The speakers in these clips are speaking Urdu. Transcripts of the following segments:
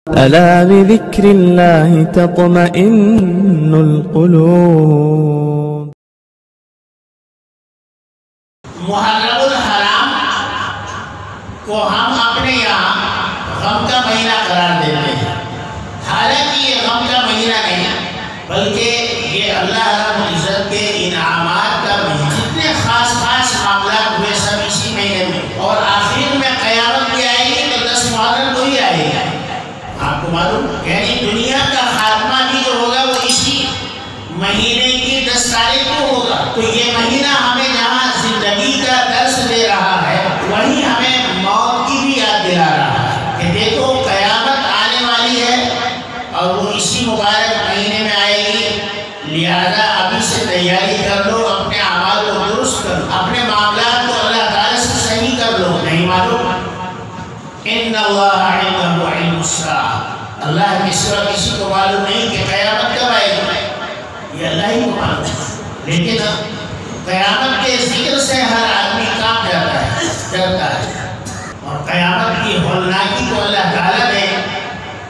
ألا بذكر الله تطمئن القلوب. محرم الحرام کو ہم اپنے یہاں غم کا مہینہ قرار دیتے ہیں، حالانکہ یہ غم کا مہینہ نہیں بلکہ یہ اللہ رب العزت کے انعامات کا مہینہ، جتنے خاص خاص معاملات ہوئے سب اسی مہینے میں، اور آخر میں قیامت بھی آئے گی تو 10 محرم کو ہی آئے گا. آپ کو معلوم یعنی دنیا کا خاتمہ بھی جو ہوگا وہ اسی مہینے کی 10 تاریخ کو ہوگا. تو یہ مہینہ ہمیں جہاں زندگی کا درس دے رہا ہے وہیں ہمیں موت کی بھی یاد دلا رہا ہے کہ دیکھو قیامت آنے والی ہے اور وہ اسی مبارک مہینے میں آئے گی، لہذا ابھی سے تیاری کر لو، اپنے اعمال کو درست کر لو، اپنے معاملات کو اللہ تعالیٰ سے صحیح کر لو. نہیں معلوم ان اللہ عنده علم الساعہ، اللہ کے سوا کسی کو معلوم نہیں کہ قیامت کب آئے گی، یہ اللہ ہی کو معلوم ہے. لیکن قیامت کے ذکر سے ہر آدمی کام جاتا ہے، ڈرتا ہے. اور قیامت کی ہولناکی کو اللہ تعالیٰ نے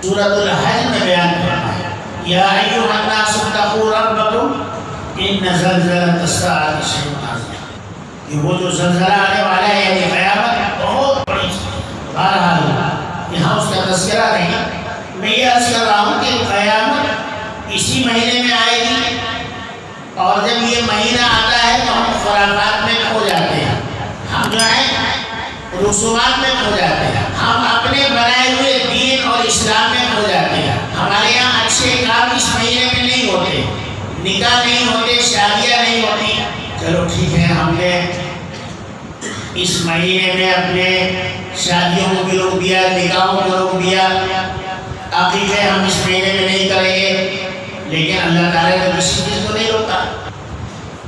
سورۃ الحج میں بیان فرمایا، یا ایھا الناس اتقوا ربکم ان زلزلۃ الساعۃ شیء عظیم. یہ وہ جو زلزلہ آنے والا ہے یعنی قیامت بہت بڑی چیز. بہرحال یہاں اس کا تذکرہ نہیں، میں یہ عرض کر رہا ہوں کہ قیامت اسی مہینے میں آئے گی، اور جب یہ مہینہ آتا ہے تو ہم خرافات میں کھو جاتے ہیں، ہم جو ہیں رسومات میں کھو جاتے ہیں، ہم اپنے بنائے ہوئے دین اور اسلام میں کھو جاتے ہیں. ہمارے یہاں اچھے کام اس مہینے میں نہیں ہوتے، نکاح نہیں ہوتے، شادیاں نہیں ہوتی. چلو ٹھیک ہے، ہم نے اس مہینے میں اپنے شادیوں کو بھی روک دیا، نکاحوں کو روک دیا، عقیقے ہم اس مہینے میں نہیں کریں گے. لیکن اللہ تعالیٰ نے کسی چیز کو نہیں روکا.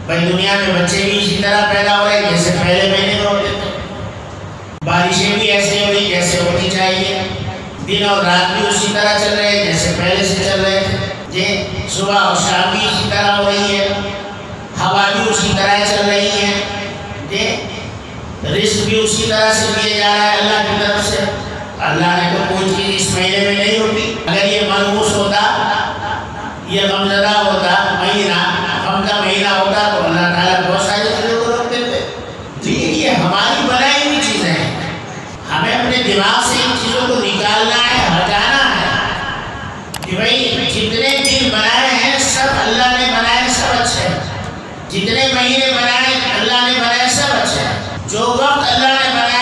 بھائی دنیا میں بچے بھی اسی طرح پیدا ہو رہے جیسے پہلے مہینے میں ہوتے تھے، بارشیں بھی ایسے ہوئی جیسے ہونی چاہیے، دن اور رات بھی اسی طرح چل رہے ہیں جیسے پہلے سے چل رہے تھے. جی صبح اور شام بھی اسی طرح ہو رہی ہے، ہوا بھی اسی طرح چل رہی ہے، جی رزق بھی اسی طرح سے دیا جا رہا ہے اللہ کی طرف سے. اللہ نے تو کوئی چیز اس مہینے میں نہیں ہوتی. اگر یہ منحوس ہوتا، یہ غمزدہ ہوتا مہینہ، غم کا مہینہ ہوتا تو اللہ تعالیٰ بہت ساری چیزوں کو روک دیتے. لیکن یہ ہماری بنائی ہوئی چیزیں ہیں، ہمیں اپنے دماغ سے ان چیزوں کو نکالنا ہے، ہٹانا ہے کہ بھائی جتنے دن بنائے ہیں سب اللہ نے بنائے، سب اچھے ہیں. جتنے مہینے بنائے اللہ نے بنائے سب اچھے ہیں. جو وقت اللہ نے بنایا